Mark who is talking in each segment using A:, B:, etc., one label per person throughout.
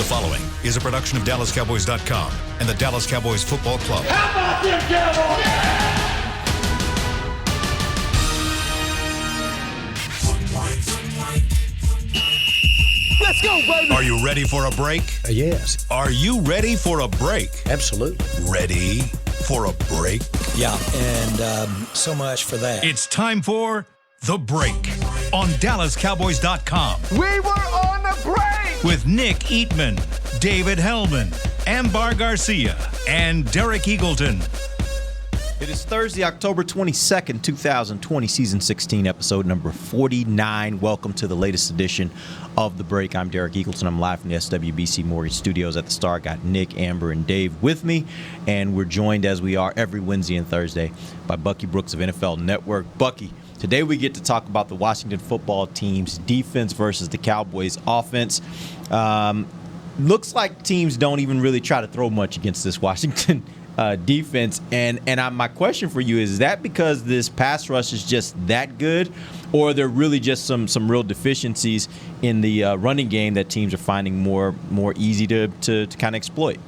A: The following is a production of DallasCowboys.com and the Dallas Cowboys Football Club.
B: How about them Cowboys?
C: Let's go, baby!
A: Are you ready for a break?
C: Yes.
A: Are you ready for a break?
C: Absolutely.
A: Ready for a break?
C: Yeah, and so much for that.
A: It's time for The Break on DallasCowboys.com.
B: We were on the break!
A: With Nick Eatman, David Hellman, Ambar Garcia, and Derek Eagleton.
D: It is Thursday, October 22nd, 2020, Season 16, Episode number 49. Welcome to the latest edition of The Break. I'm Derek Eagleton. I'm live from the SWBC Mortgage Studios at the Star. Got Nick, Amber, and Dave with me. And we're joined, as we are every Wednesday and Thursday, by Bucky Brooks of NFL Network. Bucky, today we get to talk about the Washington football team's defense versus the Cowboys' offense. Looks like teams don't even really try to throw much against this Washington defense. And my question for you is that because this pass rush is just that good, or are there really just some real deficiencies in the running game that teams are finding more easy to kind of exploit?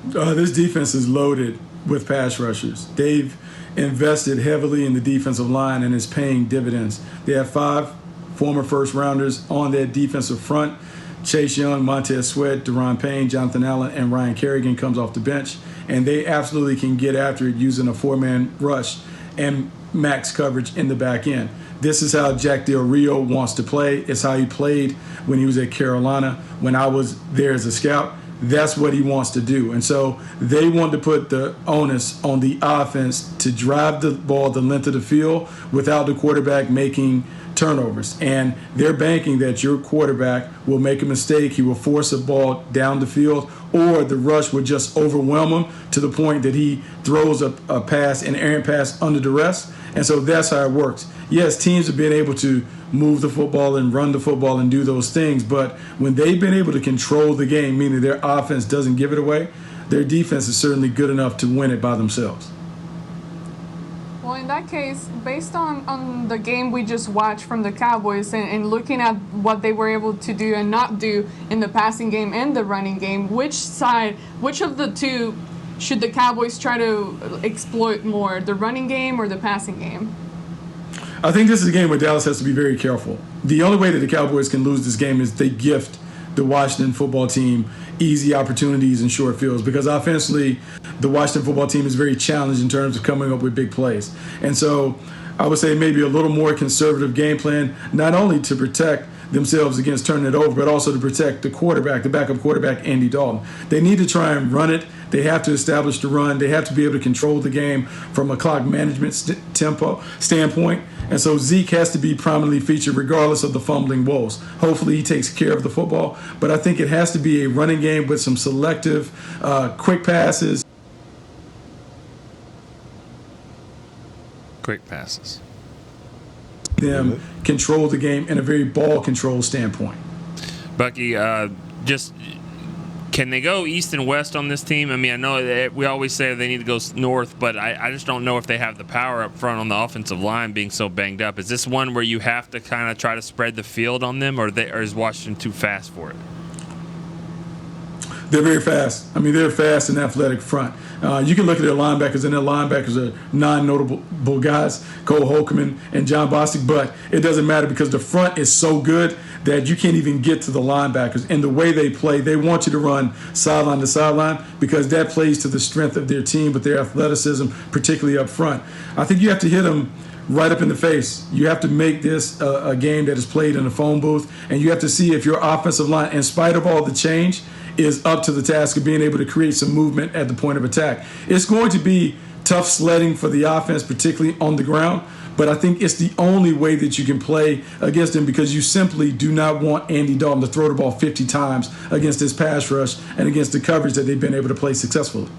E: This defense is loaded with pass rushers. They've invested heavily in the defensive line and is paying dividends. They have 5 former first-rounders on their defensive front. Chase Young, Montez Sweat, Deron Payne, Jonathan Allen, and Ryan Kerrigan comes off the bench. And they absolutely can get after it using a 4-man rush and max coverage in the back end. This is how Jack Del Rio wants to play. It's how he played when he was at Carolina. When I was there as a scout, that's what he wants to do. And so they want to put the onus on the offense to drive the ball the length of the field without the quarterback making turnovers. And they're banking that your quarterback will make a mistake, he will force a ball down the field, or the rush will just overwhelm him to the point that he throws a pass, an errant pass under duress. And so that's how it works. Yes, teams have been able to move the football and run the football and do those things, but when they've been able to control the game, meaning their offense doesn't give it away, their defense is certainly good enough to win it by themselves.
F: Well, in that case, based on the game we just watched from the Cowboys and looking at what they were able to do and not do in the passing game and the running game, which of the two should the Cowboys try to exploit more, the running game or the passing game?
E: I think this is a game where Dallas has to be very careful. The only way that the Cowboys can lose this game is they gift the Washington football team easy opportunities in short fields, because offensively, the Washington football team is very challenged in terms of coming up with big plays. And so I would say maybe a little more conservative game plan, not only to protect themselves against turning it over, but also to protect the quarterback, the backup quarterback, Andy Dalton. They need to try and run it. They have to establish the run. They have to be able to control the game from a clock management tempo standpoint. And so Zeke has to be prominently featured regardless of the fumbling woes. Hopefully he takes care of the football, but I think it has to be a running game with some selective, quick passes.
G: Quick passes.
E: Them control the game in a very ball control standpoint.
G: Bucky, just can they go east and west on this team? I mean, I know that we always say they need to go north, but I just don't know if they have the power up front on the offensive line being so banged up. Is this one where you have to kind of try to spread the field on them, or is Washington too fast for it?
E: They're very fast. I mean, they're fast and athletic front. You can look at their linebackers, and their linebackers are non-notable guys, Cole Holcomb and John Bostic, but it doesn't matter because the front is so good that you can't even get to the linebackers. And the way they play, they want you to run sideline to sideline because that plays to the strength of their team with their athleticism, particularly up front. I think you have to hit them right up in the face. You have to make this a game that is played in a phone booth, and you have to see if your offensive line, in spite of all the change, is up to the task of being able to create some movement at the point of attack. It's going to be tough sledding for the offense, particularly on the ground, but I think it's the only way that you can play against them because you simply do not want Andy Dalton to throw the ball 50 times against this pass rush and against the coverage that they've been able to play successfully.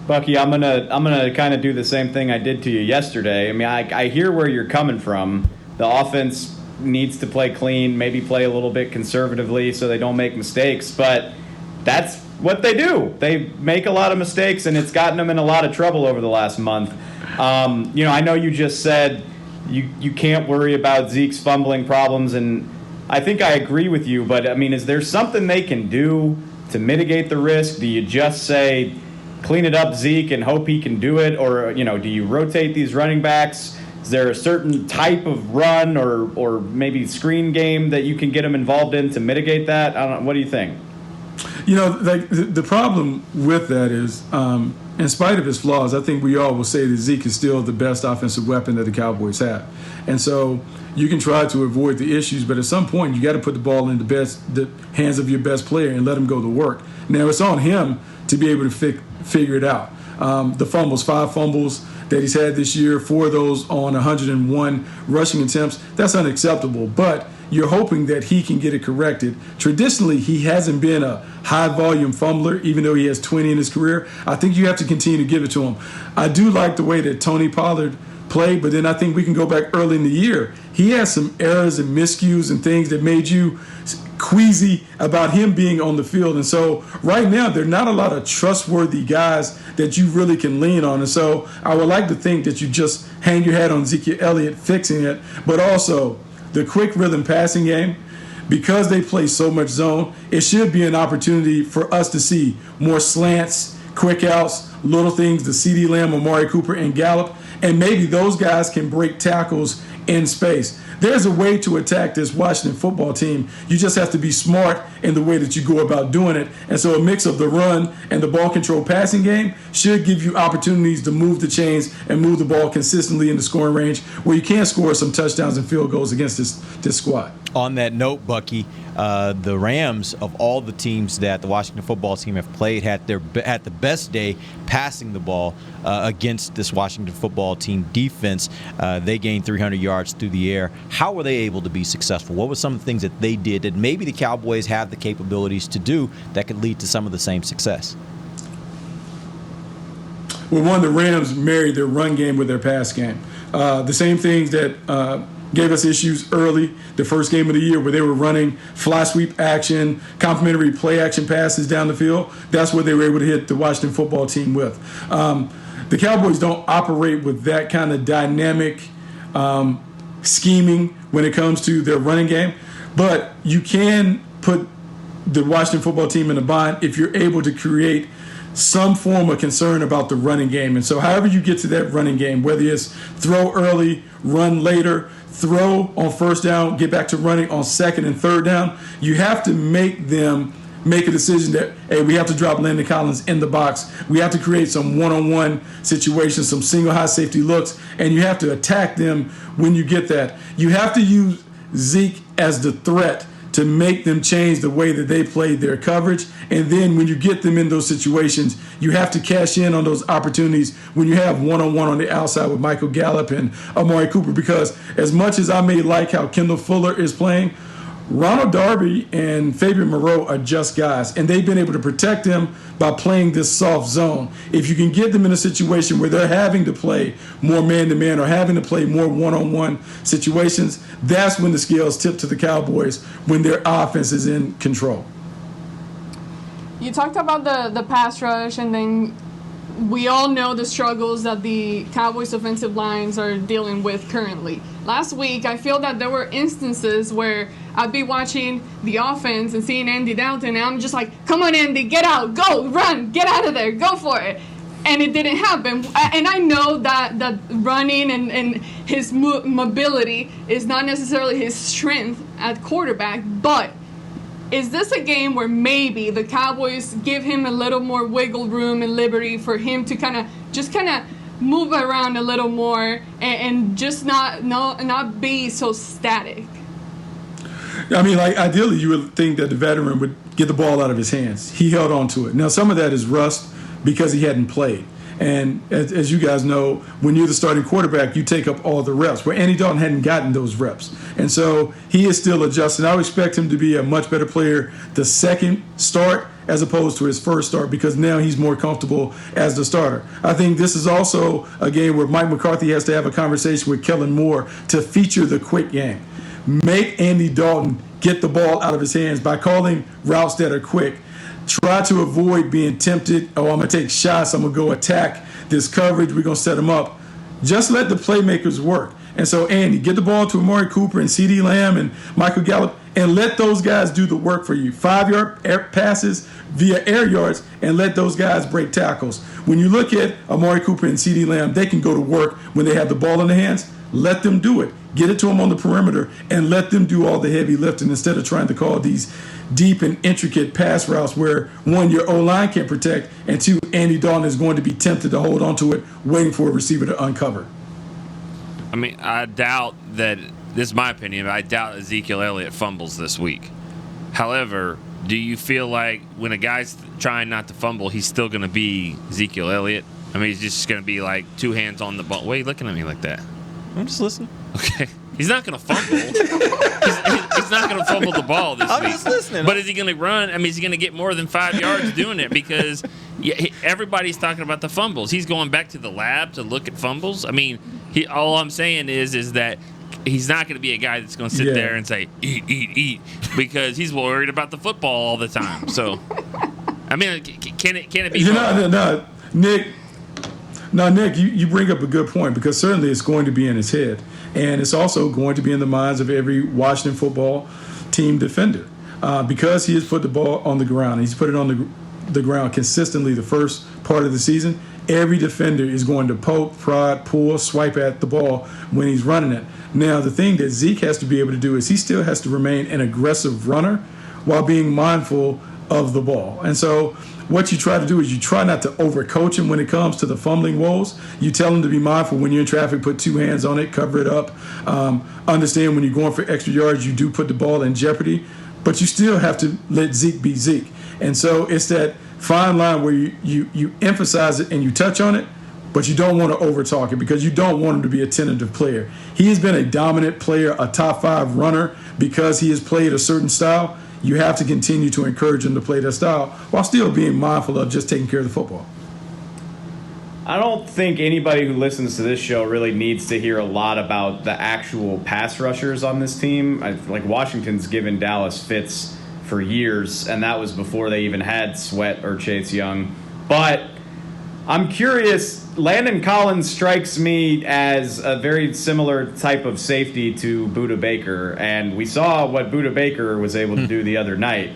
H: Bucky, I'm gonna kind of do the same thing I did to you yesterday. I mean, I hear where you're coming from. The offense needs to play clean, maybe play a little bit conservatively so they don't make mistakes, but that's what they do. They make a lot of mistakes, and it's gotten them in a lot of trouble over the last month. I know you just said you can't worry about Zeke's fumbling problems, and I think I agree with you, but I mean, is there something they can do to mitigate the risk? Do you just say, clean it up, Zeke, and hope he can do it? Or, do you rotate these running backs? Is there a certain type of run or maybe screen game that you can get them involved in to mitigate that? I don't know. What do you think?
E: The problem with that is, in spite of his flaws, I think we all will say that Zeke is still the best offensive weapon that the Cowboys have. And so you can try to avoid the issues, but at some point you got to put the ball in the hands of your best player and let him go to work. Now it's on him to be able to figure it out. The fumbles, 5 fumbles that he's had this year, 4 of those on 101 rushing attempts, that's unacceptable. But you're hoping that he can get it corrected. Traditionally, he hasn't been a high-volume fumbler, even though he has 20 in his career. I think you have to continue to give it to him. I do like the way that Tony Pollard played, but then I think we can go back early in the year. He had some errors and miscues and things that made you queasy about him being on the field. And so right now, there are not a lot of trustworthy guys that you really can lean on. And so I would like to think that you just hang your hat on Ezekiel Elliott fixing it, but also the quick rhythm passing game, because they play so much zone, it should be an opportunity for us to see more slants, quick outs, little things, the CeeDee Lamb, Amari Cooper, and Gallup, and maybe those guys can break tackles in space. There's a way to attack this Washington football team. You just have to be smart in the way that you go about doing it. And so a mix of the run and the ball control passing game should give you opportunities to move the chains and move the ball consistently in the scoring range where you can score some touchdowns and field goals against this squad.
D: On that note, Bucky, the Rams, of all the teams that the Washington football team have played, had the best day passing the ball against this Washington football team defense. They gained 300 yards through the air. How were they able to be successful? What were some of the things that they did that maybe the Cowboys have the capabilities to do that could lead to some of the same success?
E: Well, one, the Rams married their run game with their pass game. The same things that gave us issues early, the first game of the year, where they were running fly sweep action, complementary play action passes down the field. That's what they were able to hit the Washington football team with. The Cowboys don't operate with that kind of dynamic scheming when it comes to their running game, but you can put the Washington football team in a bind if you're able to create some form of concern about the running game. And so however you get to that running game, whether it's throw early, run later, throw on first down, get back to running on second and third down, you have to make them make a decision that, hey, we have to drop Lyle Collins in the box. We have to create some one-on-one situations, some single high safety looks, and you have to attack them when you get that. You have to use Zeke as the threat to make them change the way that they play their coverage. And then when you get them in those situations, you have to cash in on those opportunities when you have one-on-one on the outside with Michael Gallup and Amari Cooper. Because as much as I may like how Kendall Fuller is playing, Ronald Darby and Fabian Moreau are just guys, and they've been able to protect them by playing this soft zone. If you can get them in a situation where they're having to play more man-to-man or having to play more one-on-one situations, that's when the scales tip to the Cowboys, when their offense is in control.
F: You talked about the pass rush, and then we all know the struggles that the Cowboys offensive lines are dealing with currently. Last week, I feel that there were instances where I'd be watching the offense and seeing Andy Dalton, and I'm just like, come on, Andy, get out, go, run, get out of there, go for it. And it didn't happen. And I know that running and his mobility is not necessarily his strength at quarterback, but is this a game where maybe the Cowboys give him a little more wiggle room and liberty for him to kind of move around a little more and just not be so static?
E: I mean, like, ideally you would think that the veteran would get the ball out of his hands. He held on to it. Now, some of that is rust because he hadn't played. And as you guys know, when you're the starting quarterback, you take up all the reps, where Andy Dalton hadn't gotten those reps. And so he is still adjusting. I would expect him to be a much better player the second start as opposed to his first start, because now he's more comfortable as the starter. I think this is also a game where Mike McCarthy has to have a conversation with Kellen Moore to feature the quick game. Make Andy Dalton get the ball out of his hands by calling routes that are quick. Try to avoid being tempted, oh, I'm going to take shots, I'm going to go attack this coverage, we're going to set them up. Just let the playmakers work. And so, Andy, get the ball to Amari Cooper and CeeDee Lamb and Michael Gallup and let those guys do the work for you. 5-yard passes via air yards, and let those guys break tackles. When you look at Amari Cooper and CeeDee Lamb, they can go to work when they have the ball in their hands. Let them do it. Get it to them on the perimeter and let them do all the heavy lifting instead of trying to call these deep and intricate pass routes where, one, your O-line can't protect, and two, Andy Dalton is going to be tempted to hold onto it, waiting for a receiver to uncover.
G: I mean, I doubt that, this is my opinion, but I doubt Ezekiel Elliott fumbles this week. However, do you feel like when a guy's trying not to fumble, he's still going to be Ezekiel Elliott? I mean, he's just going to be like two hands on the ball. Why are you looking at me like that?
D: I'm just listening.
G: Okay. He's not going to fumble. he's not going to fumble the ball this week.
D: I'm just listening.
G: But is he going to run? I mean, is he going to get more than 5 yards doing it? Because everybody's talking about the fumbles. He's going back to the lab to look at fumbles. I mean, all I'm saying is that he's not going to be a guy that's going to sit there and say, eat, because he's worried about the football all the time. So, I mean, can it be?
E: No, Nick. Now, Nick, you bring up a good point, because certainly it's going to be in his head, and it's also going to be in the minds of every Washington football team defender, because he has put the ball on the ground. He's put it on the ground consistently the first part of the season. Every defender is going to poke, prod, pull, swipe at the ball when he's running it. Now, the thing that Zeke has to be able to do is he still has to remain an aggressive runner while being mindful of the ball. And so what you try to do is you try not to overcoach him when it comes to the fumbling woes. You tell him to be mindful when you're in traffic, put two hands on it, cover it up. Understand when you're going for extra yards, you do put the ball in jeopardy, but you still have to let Zeke be Zeke. And so it's that fine line where you emphasize it and you touch on it, but you don't want to overtalk it, because you don't want him to be a tentative player. He has been a dominant player, a top 5 runner, because he has played a certain style. You have to continue to encourage him to play that style while still being mindful of just taking care of the football.
H: I don't think anybody who listens to this show really needs to hear a lot about the actual pass rushers on this team. Like, Washington's given Dallas fits for years, and that was before they even had Sweat or Chase Young. But I'm curious, Landon Collins strikes me as a very similar type of safety to Budda Baker, and we saw what Budda Baker was able to do the other night.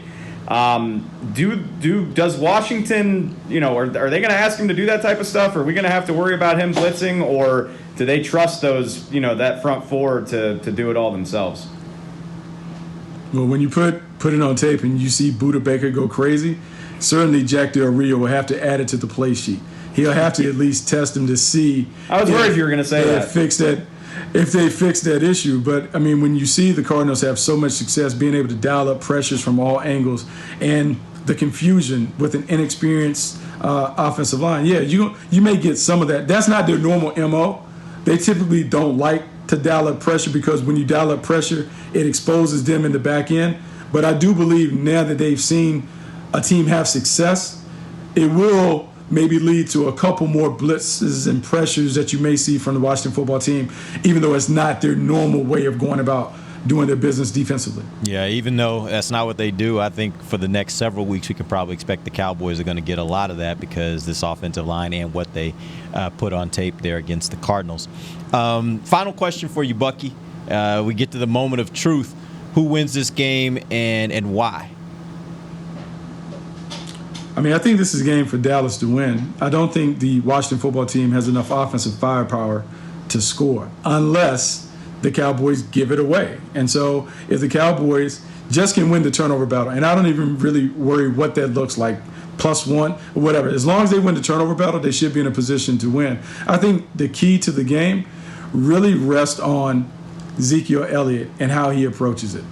H: Does Washington, are they going to ask him to do that type of stuff? Are we going to have to worry about him blitzing, or do they trust those, that front four to do it all themselves?
E: Well, when you put it on tape and you see Budda Baker go crazy, certainly Jack Del Rio will have to add it to the play sheet. He'll have to at least test him to see.
H: I was worried you were going to say that.
E: If they fix that issue. But, I mean, when you see the Cardinals have so much success being able to dial up pressures from all angles and the confusion with an inexperienced offensive line, you may get some of that. That's not their normal MO. They typically don't like to dial up pressure, because when you dial up pressure, it exposes them in the back end. But I do believe now that they've seen a team have success, it will maybe lead to a couple more blitzes and pressures that you may see from the Washington football team, even though it's not their normal way of going about doing their business defensively.
D: Yeah, even though that's not what they do, I think for the next several weeks we can probably expect the Cowboys are going to get a lot of that, because this offensive line and what they put on tape there against the Cardinals. Final question for you, Bucky. We get to the moment of truth. Who wins this game and why?
E: I mean, I think this is a game for Dallas to win. I don't think the Washington football team has enough offensive firepower to score unless the Cowboys give it away. And so if the Cowboys just can win the turnover battle, and I don't even really worry what that looks like, +1 or whatever. As long as they win the turnover battle, they should be in a position to win. I think the key to the game really rests on Ezekiel Elliott and how he approaches it.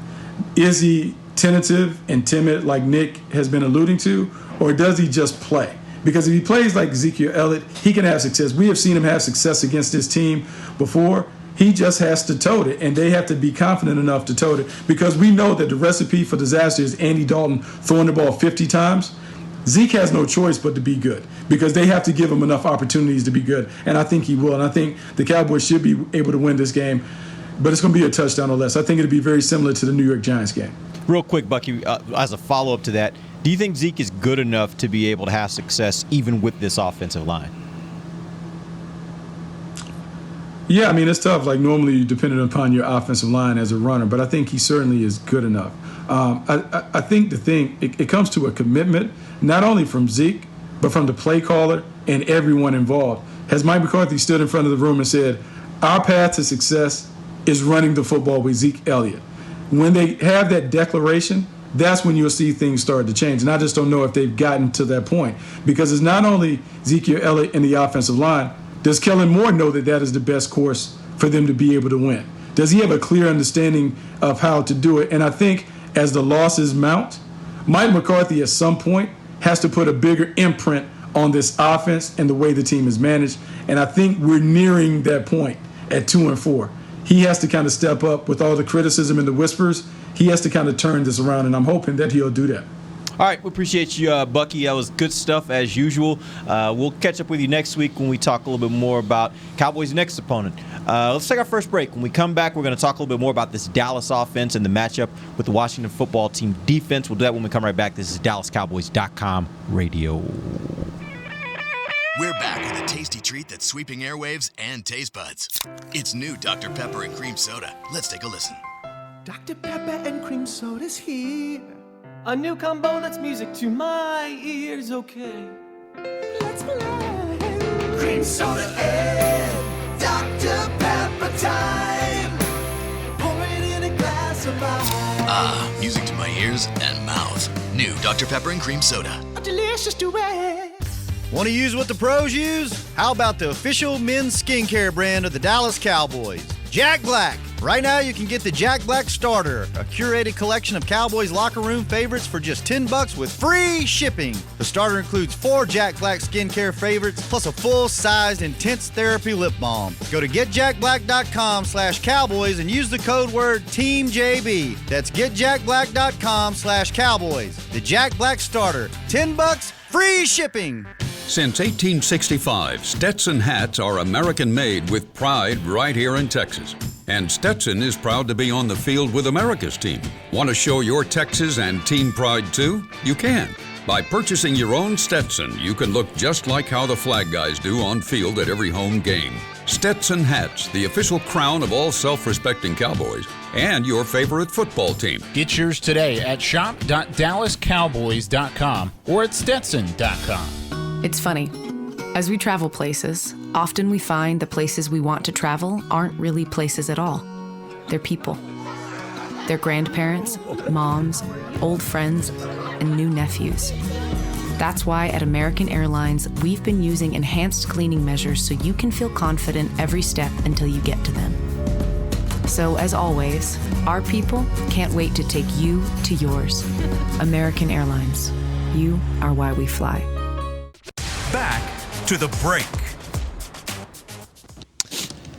E: Is he tentative and timid like Nick has been alluding to, or does he just play? Because if he plays like Ezekiel Elliott, he can have success. We have seen him have success against this team before. He just has to tote it, and they have to be confident enough to tote it, because we know that the recipe for disaster is Andy Dalton throwing the ball 50 times. Zeke has no choice but to be good, because they have to give him enough opportunities to be good, and I think he will. And I think the Cowboys should be able to win this game, but it's going to be a touchdown or less. I think it'll be very similar to the New York Giants game.
D: Real quick, Bucky, as a follow-up to that, do you think Zeke is good enough to be able to have success even with this offensive line?
E: Yeah, I mean, it's tough. Like, normally you're dependent upon your offensive line as a runner, but I think he certainly is good enough. I think the thing, it comes to a commitment, not only from Zeke, but from the play caller and everyone involved. Has Mike McCarthy stood in front of the room and said, our path to success is running the football with Zeke Elliott. When they have that declaration, that's when you'll see things start to change. And I just don't know if they've gotten to that point. Because it's not only Ezekiel Elliott in the offensive line, does Kellen Moore know that that is the best course for them to be able to win? Does he have a clear understanding of how to do it? And I think as the losses mount, Mike McCarthy at some point has to put a bigger imprint on this offense and the way the team is managed. And I think we're nearing that point at 2-4. He has to kind of step up with all the criticism and the whispers. He has to kind of turn this around, and I'm hoping that he'll do that.
D: All right, we appreciate you, Bucky. That was good stuff as usual. We'll catch up with you next week when we talk a little bit more about Cowboys' next opponent. Let's take our first break. When we come back, we're going to talk a little bit more about this Dallas offense and the matchup with the Washington football team defense. We'll do that when we come right back. This is DallasCowboys.com radio.
I: We're back with a tasty treat that's sweeping airwaves and taste buds. It's new Dr. Pepper and Cream Soda. Let's take a listen.
J: Dr. Pepper and Cream Soda's here. A new combo that's music to my ears, okay. Let's play. Cream Soda and Dr. Pepper time. Pour it in a glass of ice.
I: Ah, music to my ears and mouth. New Dr. Pepper and Cream Soda.
J: A delicious duet.
K: Want to use what the pros use? How about the official men's skincare brand of the Dallas Cowboys, Jack Black? Right now, you can get the Jack Black Starter, a curated collection of Cowboys locker room favorites for just $10 with free shipping. The starter includes 4 Jack Black skincare favorites, plus a full-sized intense therapy lip balm. Go to getjackblack.com/Cowboys and use the code word TEAMJB. That's getjackblack.com/Cowboys. The Jack Black Starter, $10, free shipping.
L: Since 1865, Stetson hats are American-made with pride right here in Texas. And Stetson is proud to be on the field with America's team. Want to show your Texas and team pride too? You can. By purchasing your own Stetson, you can look just like how the flag guys do on field at every home game. Stetson hats, the official crown of all self-respecting Cowboys, and your favorite football team.
M: Get yours today at shop.dallascowboys.com or at stetson.com.
N: It's funny. As we travel places, often we find the places we want to travel aren't really places at all. They're people. They're grandparents, moms, old friends, and new nephews. That's why at American Airlines, we've been using enhanced cleaning measures so you can feel confident every step until you get to them. So as always, our people can't wait to take you to yours. American Airlines. You are why we fly.
A: Back to the break.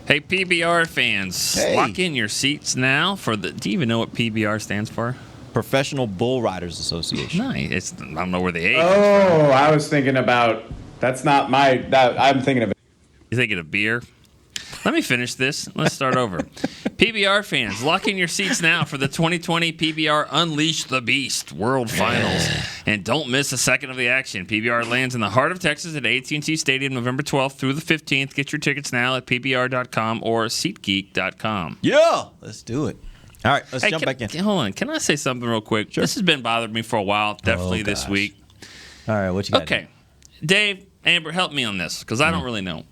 G: Hey, PBR fans, lock in your seats now for the. Do you even know what PBR stands for?
D: Professional Bull Riders Association.
G: Nice. I don't know where the A is.
H: Oh, I was thinking about. That's not my. I'm thinking of it.
G: You thinking of beer? Let me finish this. Let's start over. PBR fans, lock in your seats now for the 2020 PBR Unleash the Beast World Finals. And don't miss a second of the action. PBR lands in the heart of Texas at AT&T Stadium November 12th through the 15th. Get your tickets now at pbr.com or SeatGeek.com.
D: Yeah, let's do it. All right, let's jump back in.
G: Hold on. Can I say something real quick? Sure. This has been bothering me for a while, definitely this week.
D: All right, what you got?
G: Okay. Dave, Amber, help me on this because I don't really know.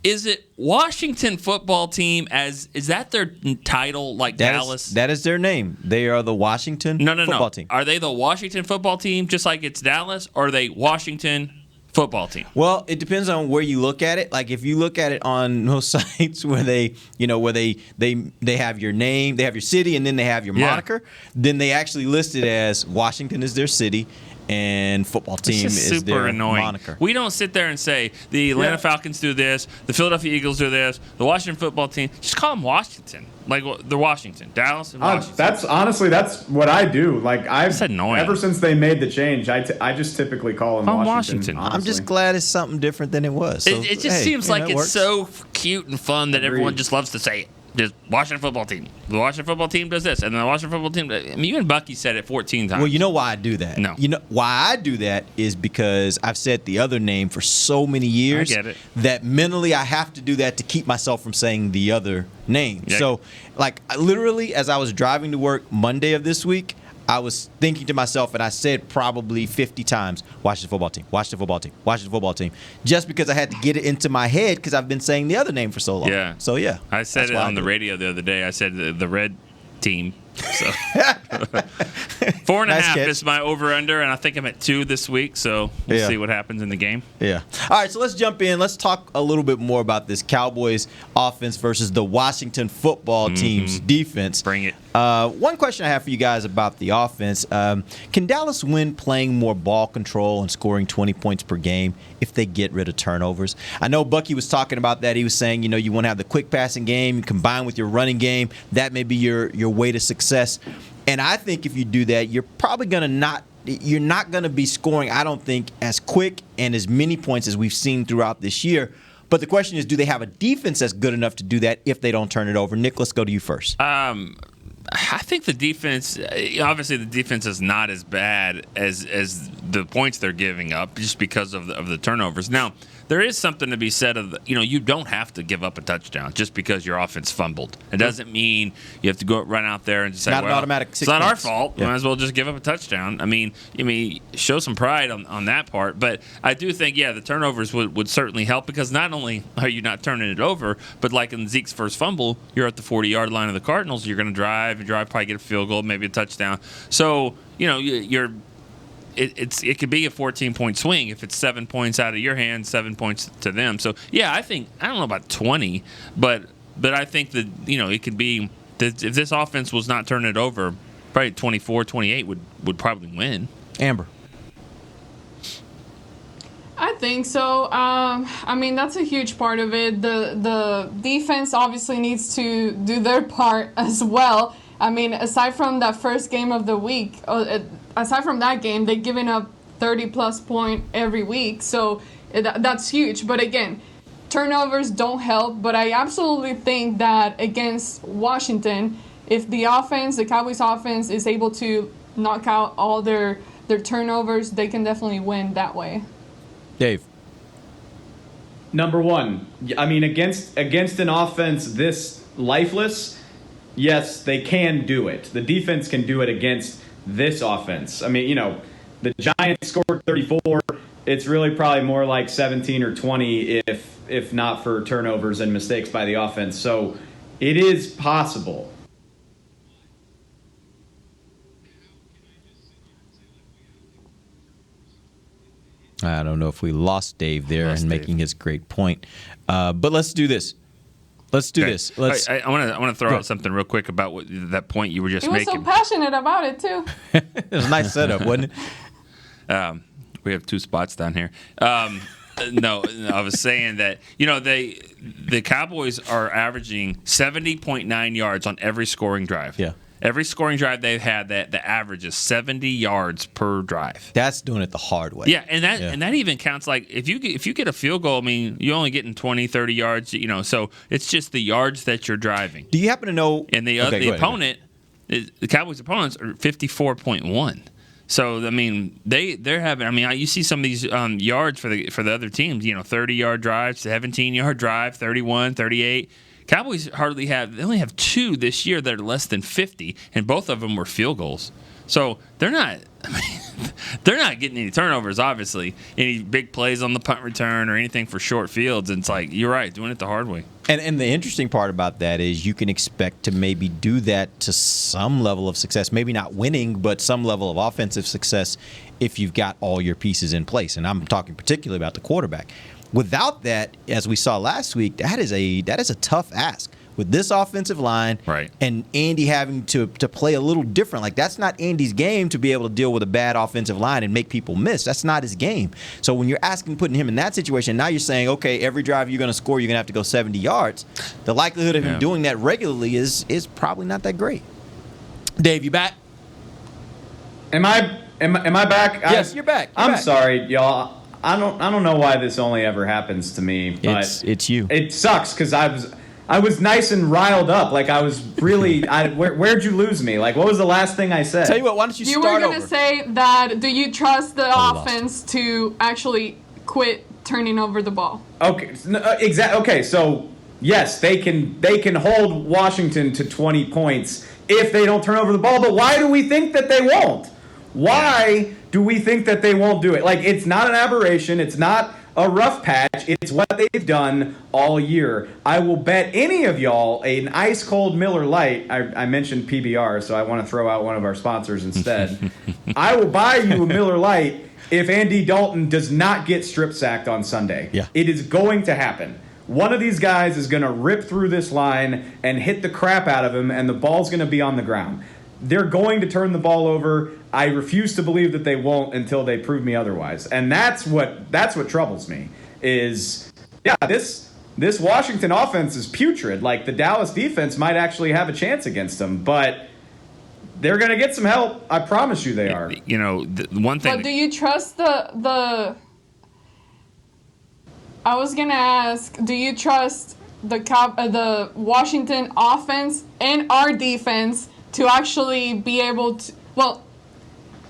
G: Is it Washington football team is that their title like Dallas?
D: That is their name. They are the Washington football team.
G: Are they the Washington football team just like it's Dallas, or are they Washington football team?
D: Well, it depends on where you look at it. Like if you look at it on those sites where they have your name, they have your city, and then they have your moniker, then they actually list it as Washington is their city and football team is their moniker.
G: We don't sit there and say the Atlanta Falcons do this, the Philadelphia Eagles do this, the Washington football team. Just call them Washington. Like the Washington, Dallas and Washington.
H: That's what I do. Like
G: That's annoying.
H: Ever since they made the change, I just typically call them Washington.
D: I'm just glad it's something different than it was. So,
G: it just seems like it's so cute and fun that everyone just loves to say it. Just Washington football team. The Washington football team does this, and then the Washington football team. I mean, even Bucky said it 14 times.
D: Well, you know why I do that?
G: No.
D: You know why I do that is because I've said the other name for so many years
G: I get it.
D: that mentally I have to do that to keep myself from saying the other name.
G: Yeah.
D: So, like, literally, as I was driving to work Monday of this week, I was thinking to myself, and I said probably 50 times, Washington football team, Washington football team, Washington football team, just because I had to get it into my head because I've been saying the other name for so long.
G: Yeah.
D: So, yeah.
G: I said it on the radio the other day. I said the red team. So 4.5
D: Nice catch.
G: is my over-under, and I think I'm at 2 this week, so we'll see what happens in the game.
D: Yeah. All right, so let's jump in. Let's talk a little bit more about this Cowboys offense versus the Washington football team's defense.
G: Bring it.
D: One question I have for you guys about the offense. Can Dallas win playing more ball control and scoring 20 points per game if they get rid of turnovers? I know Bucky was talking about that. He was saying, you want to have the quick passing game combined with your running game. That may be your way to success. And I think if you do that, you're probably you're not going to be scoring, I don't think, as quick and as many points as we've seen throughout this year. But the question is, do they have a defense that's good enough to do that if they don't turn it over? Nick, let's go to you first.
G: I think the defense, obviously the defense is not as bad as the points they're giving up just because of the turnovers. Now, there is something to be said of, you don't have to give up a touchdown just because your offense fumbled. It doesn't mean you have to go run out there and just say,
D: not an automatic 6
G: it's not our
D: points.
G: fault.
D: Yeah.
G: Might as well just give up a touchdown. I mean, show some pride on that part. But I do think, the turnovers would certainly help because not only are you not turning it over, but like in Zeke's first fumble, you're at the 40-yard line of the Cardinals. You're going to drive, probably get a field goal, maybe a touchdown. So, it could be a 14-point swing if it's 7 points out of your hands, 7 points to them. So, I don't know about 20, but I think that, it could be that if this offense was not turning it over, probably 24, 28 would probably win.
D: Amber.
F: I think so. That's a huge part of it. The defense obviously needs to do their part as well. Aside from that first game of the week, aside from that game, they've given up 30-plus point every week. So that's huge. But again, turnovers don't help. But I absolutely think that against Washington, if the Cowboys offense is able to knock out all their turnovers, they can definitely win that way.
D: Dave.
H: Number one, against an offense this lifeless, yes, they can do it. The defense can do it against this offense. The Giants scored 34. It's really probably more like 17 or 20 if not for turnovers and mistakes by the offense. So it is possible.
D: I don't know if we lost Dave there and making his great point. But let's do this. Let's do this.
G: I want to throw out something real quick about that point you were just making.
F: He was so passionate about it, too.
D: It was a nice setup, wasn't it?
G: We have 2 spots down here. No, I was saying that, the Cowboys are averaging 70.9 yards on every scoring drive.
D: Yeah.
G: Every scoring drive they've had, the average is 70 yards per drive.
D: That's doing it the hard way.
G: Yeah, and that even counts like if you get a field goal, you're only getting 20, 30 yards, so it's just the yards that you're driving.
D: Do you happen to know?
G: And the opponent, the Cowboys' opponents are 54.1. So they're having. You see some of these yards for the other teams. 30-yard drives, 17-yard drive, 31, 38. Cowboys they only have 2 this year that are less than 50, and both of them were field goals. So they're not getting any turnovers, obviously, any big plays on the punt return or anything for short fields. And it's like, you're right, doing it the hard way.
D: And the interesting part about that is you can expect to maybe do that to some level of success, maybe not winning, but some level of offensive success if you've got all your pieces in place. And I'm talking particularly about the quarterback. Without that, as we saw last week, that is a tough ask. With this offensive line,
G: right,
D: and Andy having to play a little different. Like, that's not Andy's game to be able to deal with a bad offensive line and make people miss. That's not his game. So when you're putting him in that situation, now you're saying, okay, every drive you're going to score, you're going to have to go 70 yards. The likelihood of him doing that regularly is probably not that great. Dave, you back?
H: Am I back?
D: Yes, you're back.
H: I'm sorry, y'all. I don't know why this only ever happens to me, but
D: it's you.
H: It sucks because I was nice and riled up. Like I was really. Where'd you lose me? Like what was the last thing I said?
D: Tell you what. Why don't you
F: You
D: start
F: were going to say that do you trust the offense to actually quit turning over the ball?
H: Okay. Exactly. Okay. So yes, they can hold Washington to 20 points if they don't turn over the ball. But why do we think that they won't? Why do we think that they won't do it? Like it's not an aberration. It's not a rough patch. It's what they've done all year. I will bet any of y'all an ice cold Miller Lite. I mentioned PBR, so I want to throw out one of our sponsors instead. I will buy you a Miller Lite if Andy Dalton does not get strip sacked on Sunday.
D: Yeah.
H: It is going to happen. One of these guys is going to rip through this line and hit the crap out of him, and the ball's going to be on the ground. They're going to turn the ball over. I refuse to believe that they won't until they prove me otherwise. And that's what troubles me is, this Washington offense is putrid. Like the Dallas defense might actually have a chance against them, but they're going to get some help. I promise you they are.
G: You know, the one thing.
F: But do you trust the I was going to ask, do you trust the Washington offense and our defense to actually be able to,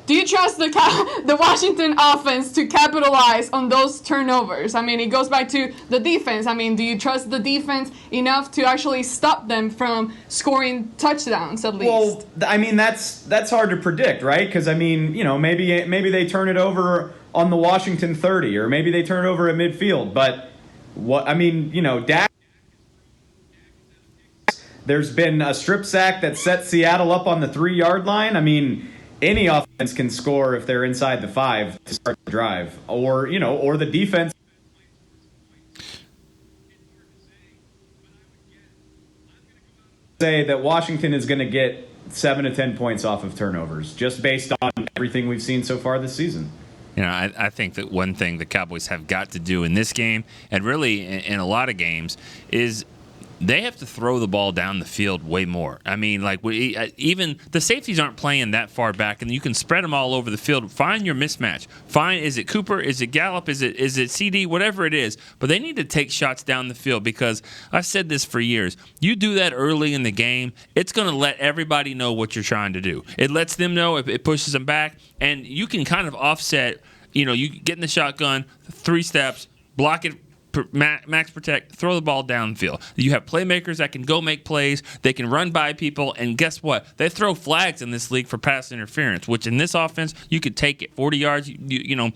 F: do you trust the Washington offense to capitalize on those turnovers? I mean, it goes back to the defense. I mean, do you trust the defense enough to actually stop them from scoring touchdowns at least?
H: Well, I mean, that's hard to predict, right? Because, I mean, you know, maybe they turn it over on the Washington 30, or maybe they turn it over at midfield. But, Dak, there's been a strip sack that set Seattle up on the 3-yard line. I mean, any offense can score if they're inside the 5 to start the drive, or the defense. Say that Washington is going to get 7 to 10 points off of turnovers, just based on everything we've seen so far this season.
G: You know, I think that one thing the Cowboys have got to do in this game, and really in a lot of games, is they have to throw the ball down the field way more. I mean, like even the safeties aren't playing that far back, and you can spread them all over the field. Find your mismatch. Is it Cooper? Is it Gallup? Is it CD? Whatever it is. But they need to take shots down the field, because I've said this for years. You do that early in the game, it's going to let everybody know what you're trying to do. It lets them know, it pushes them back, and you can kind of offset. You know, you get in the shotgun, 3 steps, block it. Max protect, throw the ball downfield. You have playmakers that can go make plays. They can run by people, and guess what? They throw flags in this league for pass interference, which in this offense you could take it 40 yards. You know,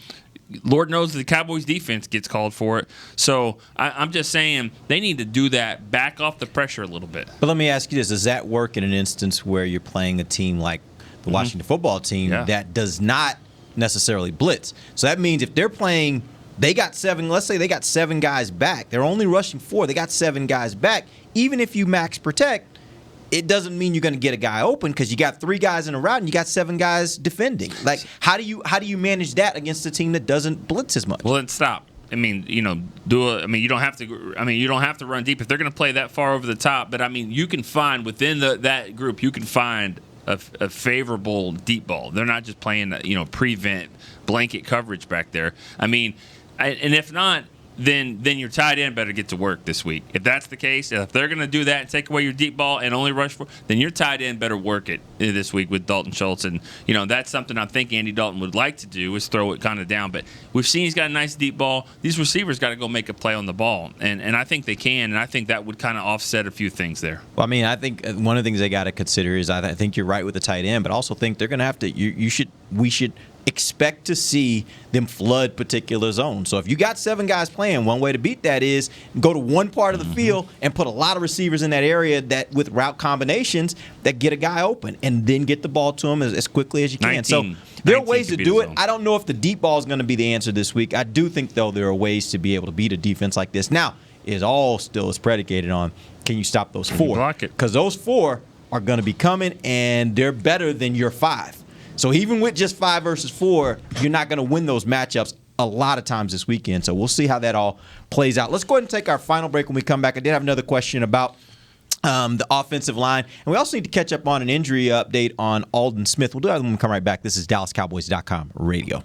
G: Lord knows the Cowboys defense gets called for it. So I'm just saying they need to do that, back off the pressure a little bit.
D: But let me ask you this: does that work in an instance where you're playing a team like the Washington football team that does not necessarily blitz? So that means if they're playing. They got 7, let's say they got 7 guys back. They're only rushing 4. They got 7 guys back. Even if you max protect, it doesn't mean you're going to get a guy open, because you got 3 guys in a route and you got 7 guys defending. Like, how do you manage that against a team that doesn't blitz as much?
G: Well, then stop. I mean, you know, you don't have to run deep if they're going to play that far over the top. But I mean, you can find within that group, you can find a favorable deep ball. They're not just playing, prevent blanket coverage back there. I mean. And if not, then your tight end better get to work this week. If that's the case, if they're going to do that and take away your deep ball and only rush for, then your tight end better work it this week with Dalton Schultz. And, that's something I think Andy Dalton would like to do, is throw it kind of down. But we've seen he's got a nice deep ball. These receivers got to go make a play on the ball. And I think they can, and I think that would kind of offset a few things there.
D: Well, I mean, I think one of the things they got to consider is I think you're right with the tight end, but I also think they're going to have to we should expect to see them flood particular zones. So if you got 7 guys playing, one way to beat that is go to one part of the field and put a lot of receivers in that area that with route combinations that get a guy open, and then get the ball to him as quickly as you can. So there are ways to do it. I don't know if the deep ball is going to be the answer this week. I do think, though, there are ways to be able to beat a defense like this. Now, it all still is predicated on, can you stop those 4?
G: Block it.
D: Because those 4 are going to be coming, and they're better than your 5. So even with just 5 versus 4, you're not going to win those matchups a lot of times this weekend. So we'll see how that all plays out. Let's go ahead and take our final break. When we come back, I did have another question about the offensive line. And we also need to catch up on an injury update on Aldon Smith. We'll do that when we come right back. This is DallasCowboys.com radio.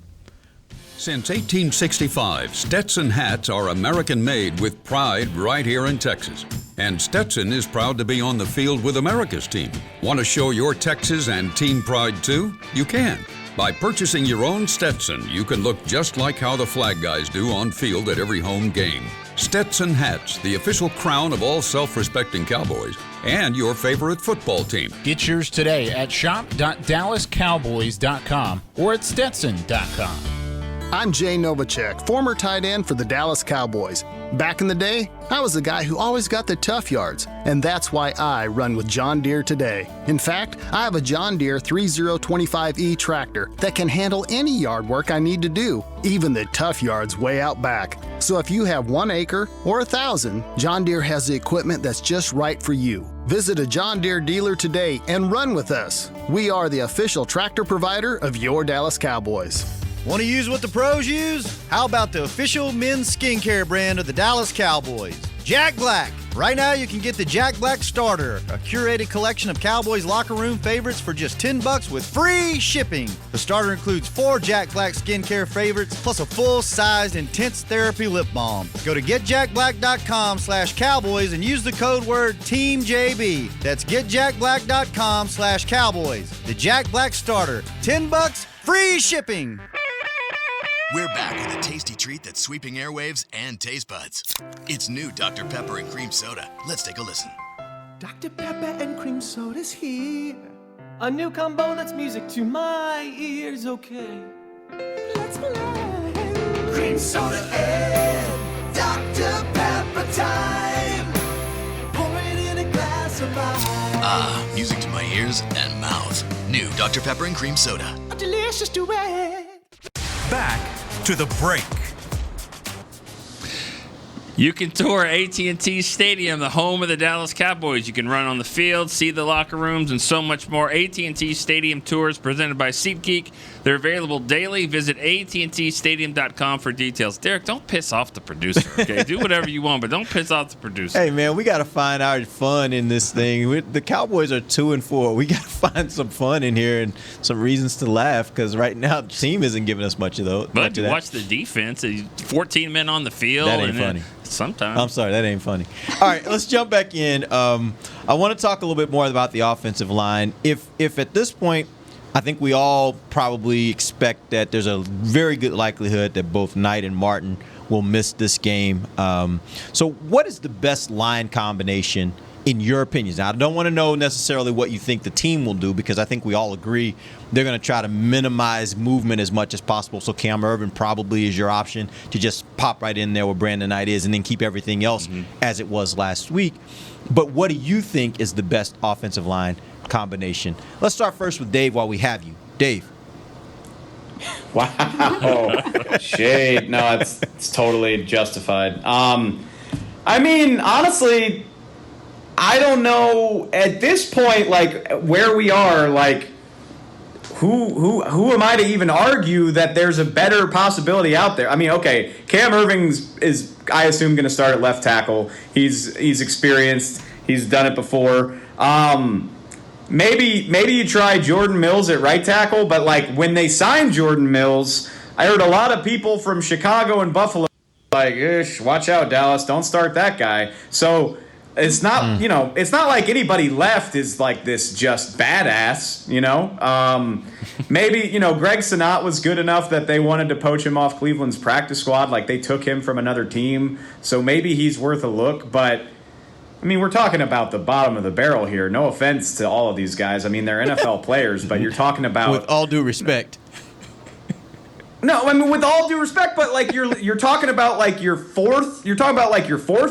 L: Since 1865, Stetson hats are American-made with pride right here in Texas. And Stetson is proud to be on the field with America's team. Want to show your Texas and team pride too? You can. By purchasing your own Stetson, you can look just like how the flag guys do on field at every home game. Stetson hats, the official crown of all self-respecting Cowboys, and your favorite football team.
M: Get yours today at shop.dallascowboys.com or at stetson.com.
O: I'm Jay Novacek, former tight end for the Dallas Cowboys. Back in the day, I was the guy who always got the tough yards, and that's why I run with John Deere today. In fact, I have a John Deere 3025E tractor that can handle any yard work I need to do, even the tough yards way out back. So if you have 1 acre or 1,000, John Deere has the equipment that's just right for you. Visit a John Deere dealer today and run with us. We are the official tractor provider of your Dallas Cowboys.
K: Want to use what the pros use? How about the official men's skincare brand of the Dallas Cowboys? Jack Black. Right now you can get the Jack Black Starter, a curated collection of Cowboys locker room favorites for just $10 with free shipping. The starter includes 4 Jack Black skincare favorites plus a full-sized intense therapy lip balm. Go to getjackblack.com/cowboys and use the code word TEAMJB. That's getjackblack.com/cowboys. The Jack Black Starter, $10, free shipping.
I: We're back with a tasty treat that's sweeping airwaves and taste buds. It's new Dr. Pepper and Cream Soda. Let's take a listen.
J: Dr. Pepper and cream soda's here. A new combo that's music to my ears, okay. Let's play. Cream soda and Dr. Pepper time. Pour it in a glass of ice.
I: Ah, music to my ears and mouth. New Dr. Pepper and Cream Soda.
J: A delicious duet.
A: Back to the break.
G: You can tour AT&T Stadium, the home of the Dallas Cowboys. You can run on the field, see the locker rooms, and so much more. AT&T Stadium Tours presented by SeatGeek. They're available daily. Visit AT&TStadium.com for details. Derek, don't piss off the producer, okay? Do whatever you want, but don't piss off the producer.
D: Hey, man, we got to find our fun in this thing. The Cowboys are 2-4. We got to find some fun in here and some reasons to laugh because right now the team isn't giving us much of those.
G: But you watch the defense. 14 men on the field.
D: That ain't funny.
G: Sometimes.
D: I'm sorry, that ain't funny. All right, let's jump back in. I want to talk a little bit more about the offensive line. If at this point, I think we all probably expect that there's a very good likelihood that both Knight and Martin will miss this game. So what is the best line combination in your opinions? Now, I don't want to know necessarily what you think the team will do because I think we all agree they're going to try to minimize movement as much as possible. So Cam Ervin probably is your option to just pop right in there where Brandon Knight is and then keep everything else as it was last week. But what do you think is the best offensive line combination? Let's start first with Dave while we have you. Dave.
H: Wow. Shade. No, it's totally justified. I mean, honestly, I don't know at this point, like where we are, like who am I to even argue that there's a better possibility out there? I mean, okay, Cam Erving is I assume going to start at left tackle. He's experienced. He's done it before. Maybe you try Jordan Mills at right tackle, but like when they signed Jordan Mills, I heard a lot of people from Chicago and Buffalo like, watch out, Dallas, don't start that guy. So it's not, it's not like anybody left is like this just badass, Maybe, Greg Sinnott was good enough that they wanted to poach him off Cleveland's practice squad. Like they took him from another team. So maybe he's worth a look. But, I mean, we're talking about the bottom of the barrel here. No offense to all of these guys. I mean, they're NFL players, but you're talking about.
D: With all due respect.
H: No, I mean with all due respect, but like you're talking about like your fourth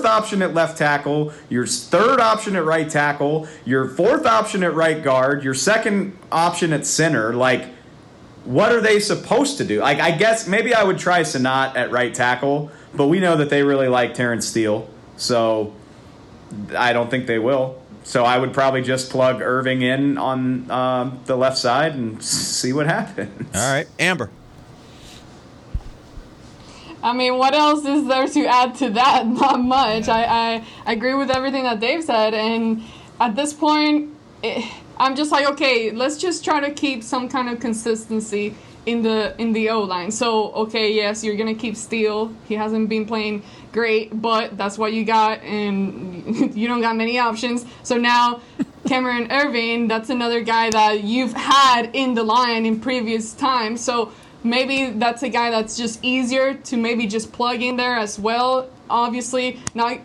H: option at left tackle, your third option at right tackle, your fourth option at right guard, your second option at center. Like, what are they supposed to do? Like, I guess maybe I would try Sinnott at right tackle, but we know that they really like Terrence Steele, so I don't think they will. So I would probably just plug Irving in on the left side and see what happens.
D: All right, Amber.
F: I mean, what else is there to add to that? Not much. I agree with everything that Dave said. And at this point, I'm just like, okay, let's just try to keep some kind of consistency in the O-line. So, okay, yes, you're going to keep Steele. He hasn't been playing great, but that's what you got, and you don't got many options. So now Cameron Irving, that's another guy that you've had in the line in previous times. So maybe that's a guy that's just easier to maybe just plug in there as well. Obviously, not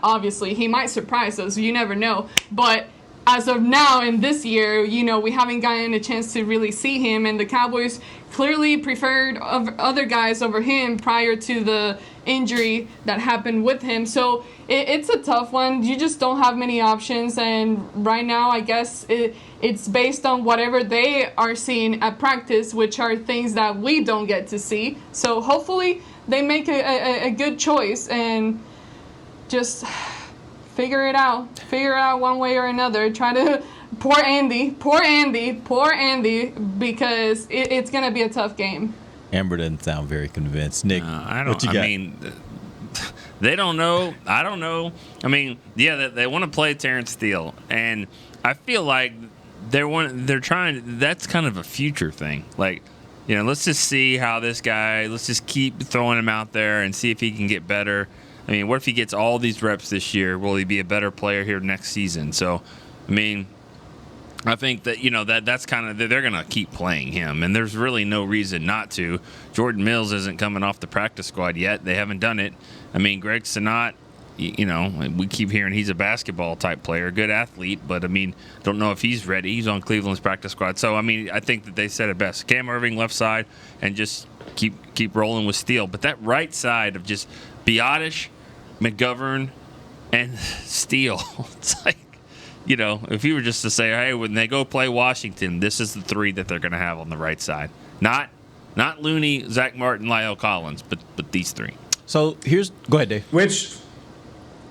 F: obviously, he might surprise us. You never know. But as of now in this year, we haven't gotten a chance to really see him, and the Cowboys clearly preferred other guys over him prior to the injury that happened with him. So it's a tough one. You just don't have many options, and right now I guess it's based on whatever they are seeing at practice, which are things that we don't get to see. So hopefully they make a good choice and just figure it out one way or another. Try to poor Andy, because it's gonna be a tough game.
D: Amber doesn't sound very convinced. Nick,
G: I
D: what you got?
G: mean, they don't know. I don't know. I mean, yeah, they want to play Terrence Steele, and I feel like they're trying. That's kind of a future thing. Like, let's just see how this guy. Let's just keep throwing him out there and see if he can get better. I mean, what if he gets all these reps this year? Will he be a better player here next season? So, I mean, I think that that's kind of they're going to keep playing him, and there's really no reason not to. Jordan Mills isn't coming off the practice squad yet. They haven't done it. I mean, Greg Sinat, we keep hearing he's a basketball type player, good athlete, but I mean, don't know if he's ready. He's on Cleveland's practice squad. So, I mean, I think that they said it best. Cam Irving left side, and just keep rolling with Steele. But that right side of just Biotish, McGovern, and Steele, it's like, if you were just to say, hey, when they go play Washington, this is the three that they're going to have on the right side. Not Looney, Zach Martin, Lyle Collins, but these three.
D: So go ahead, Dave.
H: Which,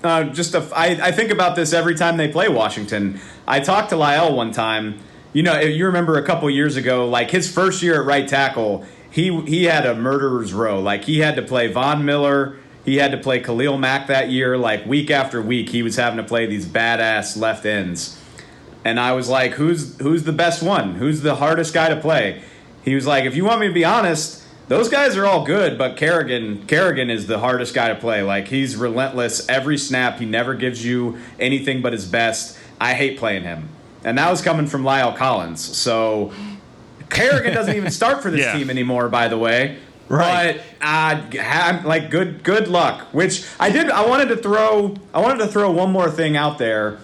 H: I think about this every time they play Washington. I talked to Lyle one time. If you remember a couple years ago, like his first year at right tackle, he had a murderer's row. Like he had to play Von Miller. He had to play Khalil Mack that year. Like week after week, he was having to play these badass left ends. And I was like, who's the best one? Who's the hardest guy to play? He was like, if you want me to be honest, those guys are all good, but Kerrigan is the hardest guy to play. Like he's relentless every snap. He never gives you anything but his best. I hate playing him. And that was coming from Lyle Collins. So Kerrigan doesn't even start for this team anymore, by the way. Right. But good luck. Which I wanted to throw one more thing out there.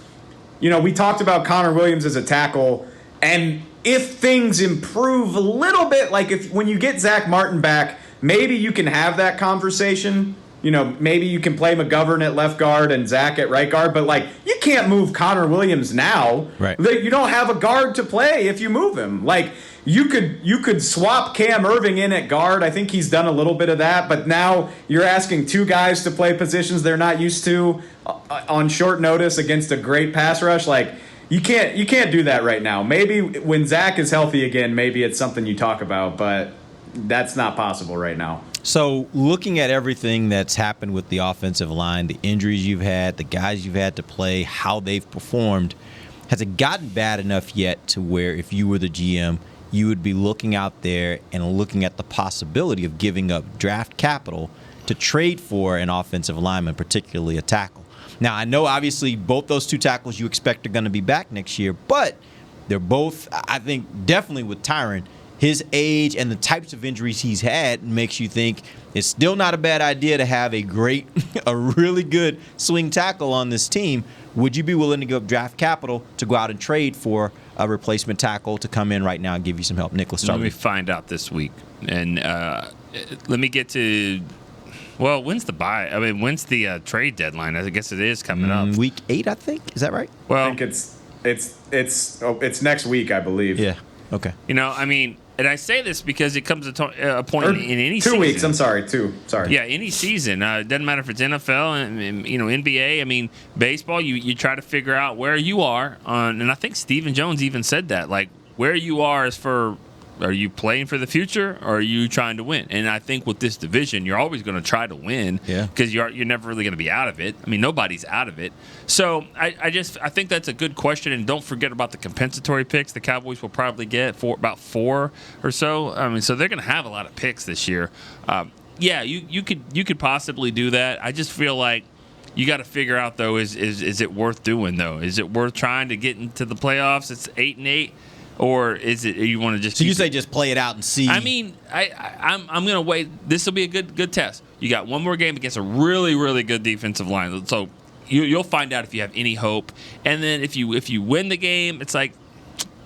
H: We talked about Connor Williams as a tackle, and if things improve a little bit, like when you get Zach Martin back, maybe you can have that conversation. Maybe you can play McGovern at left guard and Zach at right guard, but like you can't move Connor Williams now.
D: Right.
H: You don't have a guard to play if you move him. Like you could swap Cam Irving in at guard. I think he's done a little bit of that, but now you're asking two guys to play positions they're not used to on short notice against a great pass rush. Like you can't do that right now. Maybe when Zach is healthy again, maybe it's something you talk about, but that's not possible right now.
D: So looking at everything that's happened with the offensive line, the injuries you've had, the guys you've had to play, how they've performed, has it gotten bad enough yet to where if you were the GM, you would be looking out there and looking at the possibility of giving up draft capital to trade for an offensive lineman, particularly a tackle? Now, I know obviously both those two tackles you expect are going to be back next year, but they're both, I think, definitely with Tyron, his age and the types of injuries he's had makes you think it's still not a bad idea to have a really good swing tackle on this team. Would you be willing to give up draft capital to go out and trade for a replacement tackle to come in right now and give you some help? Nick, let's start with you.
G: Let me find out this week. And let me get to, well, when's the buy? I mean, when's the trade deadline? I guess it is coming up.
D: Week 8, I think. Is that right?
G: Well,
H: I think it's next week, I believe.
D: Yeah. Okay.
G: I mean, and I say this because it comes to a point in any season.
H: 2 weeks. I'm sorry. 2. Sorry.
G: Yeah, any season. It doesn't matter if it's NFL and NBA. I mean, baseball. You try to figure out where you are on, and I think Stephen Jones even said that, like where you are as for Are you playing for the future, or are you trying to win? And I think with this division, you're always going to try to win, because you're never really going to be out of it. I mean, nobody's out of it. So I think that's a good question. And don't forget about the compensatory picks the Cowboys will probably get for about 4 or so. I mean, so they're going to have a lot of picks this year. You could possibly do that. I just feel like you got to figure out, though, is it worth doing, though? Is it worth trying to get into the playoffs? It's 8-8. Or is it you want to just?
D: So you say just play it out and see?
G: I mean, I'm going to wait. This will be a good test. You got one more game against a really, really good defensive line. So you'll find out if you have any hope. And then if you win the game, it's like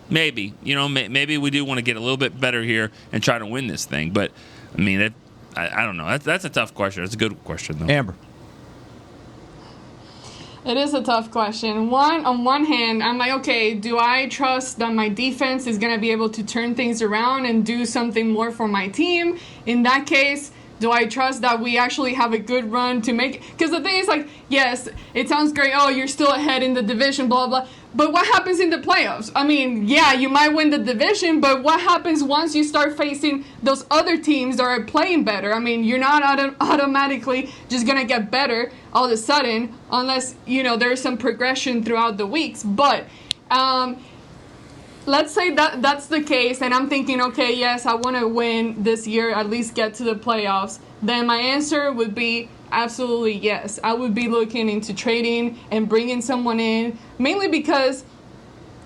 G: maybe maybe we do want to get a little bit better here and try to win this thing. But I mean, I don't know. That's a tough question. It's a good question though.
D: Amber.
F: It is a tough question. On one hand, I'm like, okay, do I trust that my defense is going to be able to turn things around and do something more for my team? In that case, do I trust that we actually have a good run to make? Because the thing is, like, yes, it sounds great. Oh, you're still ahead in the division, blah, blah. But what happens in the playoffs? I mean, yeah, you might win the division, but what happens once you start facing those other teams that are playing better? I mean, you're not automatically just going to get better all of a sudden unless, there's some progression throughout the weeks. But let's say that's the case, and I'm thinking, okay, yes, I want to win this year, at least get to the playoffs. Then my answer would be absolutely yes. I would be looking into trading and bringing someone in, mainly because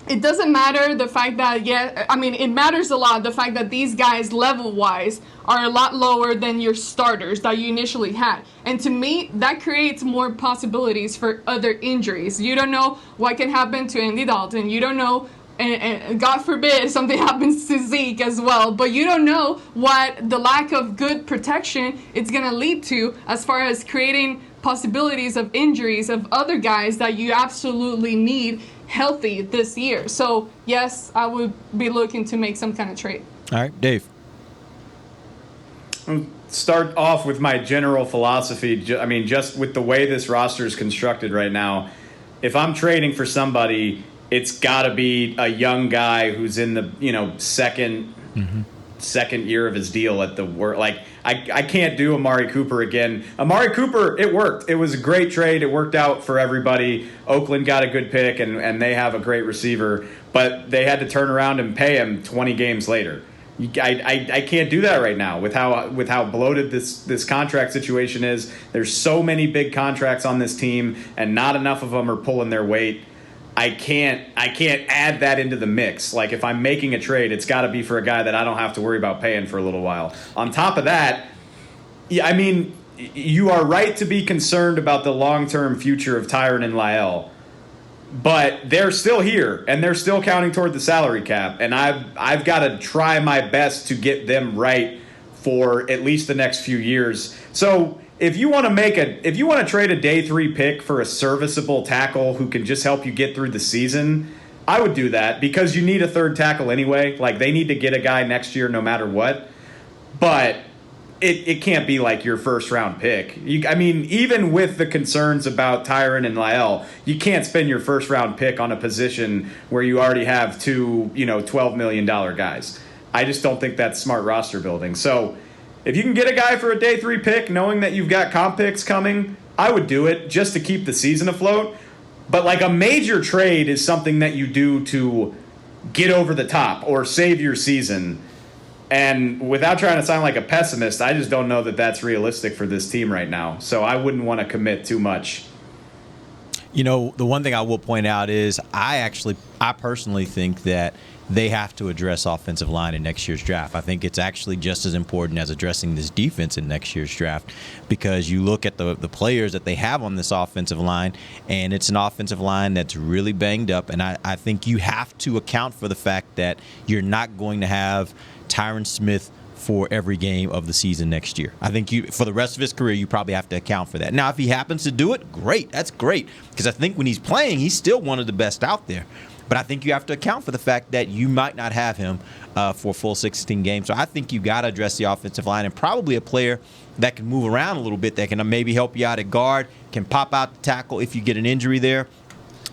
F: it doesn't matter the fact that, it matters a lot, the fact that these guys level-wise are a lot lower than your starters that you initially had. And to me, that creates more possibilities for other injuries. You don't know what can happen to Andy Dalton. You don't know, and God forbid something happens to Zeke as well, but you don't know what the lack of good protection it's going to lead to as far as creating possibilities of injuries of other guys that you absolutely need healthy this year. So yes, I would be looking to make some kind of trade.
D: All right, Dave.
H: I'll start off with my general philosophy. I mean, just with the way this roster is constructed right now, if I'm trading for somebody, it's got to be a young guy who's in the second year of his deal at the work. Like I can't do Amari Cooper again. Amari Cooper, it worked. It was a great trade. It worked out for everybody. Oakland got a good pick, and they have a great receiver, but they had to turn around and pay him 20 games later. I can't do that right now with how bloated this contract situation is. There's so many big contracts on this team, and not enough of them are pulling their weight. I can't add that into the mix. Like, if I'm making a trade, it's got to be for a guy that I don't have to worry about paying for a little while. On top of that, I mean, you are right to be concerned about the long-term future of Tyron and Lyle, but they're still here, and they're still counting toward the salary cap, and I've got to try my best to get them right for at least the next few years. So if you want to trade a day 3 pick for a serviceable tackle who can just help you get through the season, I would do that, because you need a third tackle anyway. Like, they need to get a guy next year no matter what. But it can't be like your first round pick. Even with the concerns about Tyron and Lyle, you can't spend your first round pick on a position where you already have two, $12 million guys. I just don't think that's smart roster building. So if you can get a guy for a day 3 pick, knowing that you've got comp picks coming, I would do it just to keep the season afloat. But like, a major trade is something that you do to get over the top or save your season. And without trying to sound like a pessimist, I just don't know that that's realistic for this team right now. So I wouldn't want to commit too much.
D: The one thing I will point out is I personally think that they have to address offensive line in next year's draft. I think it's actually just as important as addressing this defense in next year's draft, because you look at the players that they have on this offensive line, and it's an offensive line that's really banged up. And I think you have to account for the fact that you're not going to have Tyron Smith for every game of the season next year. I think for the rest of his career, you probably have to account for that. Now, if he happens to do it, great. That's great, because I think when he's playing, he's still one of the best out there. But I think you have to account for the fact that you might not have him for a full 16 games. So I think you got to address the offensive line, and probably a player that can move around a little bit, that can maybe help you out at guard, can pop out the tackle if you get an injury there.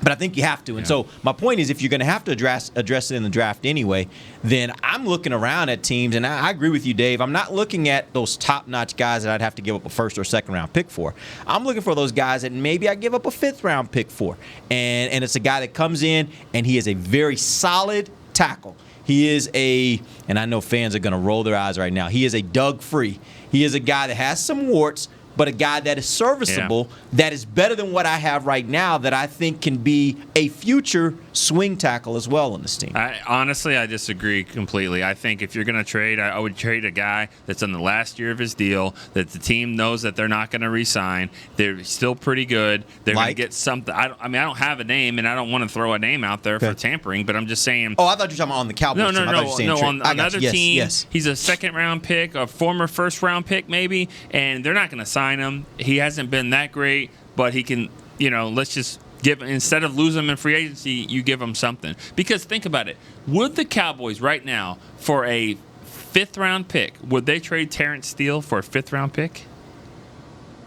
D: But I think you have to. And so my point is, if you're going to have to address it in the draft anyway, then I'm looking around at teams, and I agree with you, Dave. I'm not looking at those top-notch guys that I'd have to give up a first or second round pick for. I'm looking for those guys that maybe I give up a fifth round pick for. And it's a guy that comes in, and he is a very solid tackle. He is and I know fans are going to roll their eyes right now, he is a Doug Free. He is a guy that has some warts, but a guy that is serviceable, that is better than what I have right now, that I think can be a future swing tackle as well on this team.
G: Honestly, I disagree completely. I think if you're going to trade, I would trade a guy that's in the last year of his deal, that the team knows that they're not going to re-sign. They're still pretty good. They're going to get something. I don't have a name, and I don't want to throw a name out there for tampering, but I'm just saying.
D: Oh, I thought you were talking about on the Cowboys team.
G: On another team. He's a second-round pick, a former first-round pick maybe, and they're not going to sign him. He hasn't been that great, but he can, let's just instead of losing him in free agency, you give him something. Because think about it. Would the Cowboys right now, for a fifth-round pick, would they trade Terrence Steele for a fifth-round pick?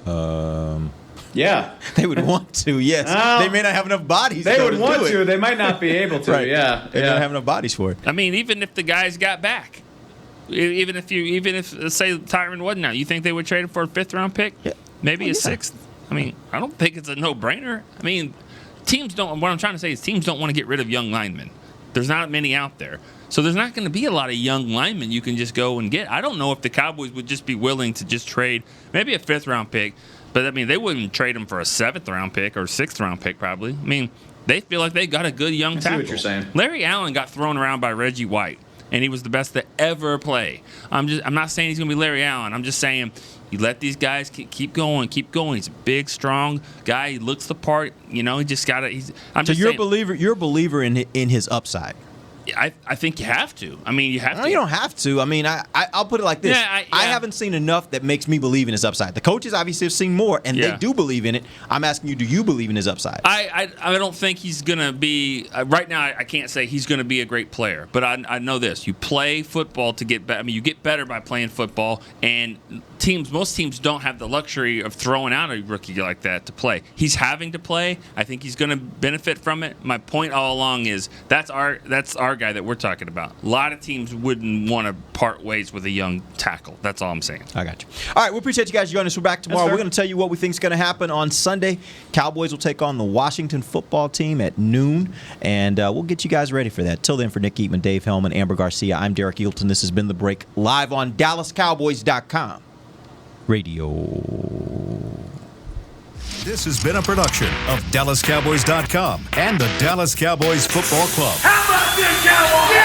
H: Yeah.
D: They would want to, yes. They may not have enough bodies.
H: They would want to. They might not be able to,
D: right.
H: Yeah.
D: They don't have enough bodies for it.
G: I mean, even if the guys got back, even if say Tyron wasn't out, you think they would trade him for a fifth-round pick?
D: Yeah.
G: Maybe a sixth? I mean, I don't think it's a no-brainer. I mean, what I'm trying to say is teams don't want to get rid of young linemen. There's not many out there. So there's not going to be a lot of young linemen you can just go and get. I don't know if the Cowboys would just be willing to just trade maybe a fifth-round pick, but I mean, they wouldn't trade him for a seventh-round pick or sixth-round pick probably. I mean, they feel like they got a good young tackle.
H: I see what you're saying.
G: Larry Allen got thrown around by Reggie White, and he was the best to ever play. I'm not saying he's going to be Larry Allen. I'm just saying you let these guys keep going. He's a big, strong guy. He looks the part. He just got to.
D: So you're a believer in his upside.
G: I think you have to. I mean, you have to.
D: No, you don't have to. I mean, I'll put it like this. I haven't seen enough that makes me believe in his upside. The coaches obviously have seen more, and they do believe in it. I'm asking you, do you believe in his upside?
G: I don't think he's going to be right now. I can't say he's going to be a great player, but I know this. You play football to get better. I mean, you get better by playing football, and most teams don't have the luxury of throwing out a rookie like that to play. He's having to play. I think he's going to benefit from it. My point all along is that's our guy that we're talking about. A lot of teams wouldn't want to part ways with a young tackle. That's all I'm saying.
D: I got you. All right, we appreciate you guys joining us. We're back tomorrow. We're going to tell you what we think is going to happen on Sunday. Cowboys will take on the Washington football team at noon, and we'll get you guys ready for that. Till then, for Nick Eatman, Dave Hellman, Amber Garcia, I'm Derek Eagleton. This has been The Break, live on DallasCowboys.com radio.
A: This has been a production of DallasCowboys.com and the Dallas Cowboys Football Club.
B: How about this, Cowboys?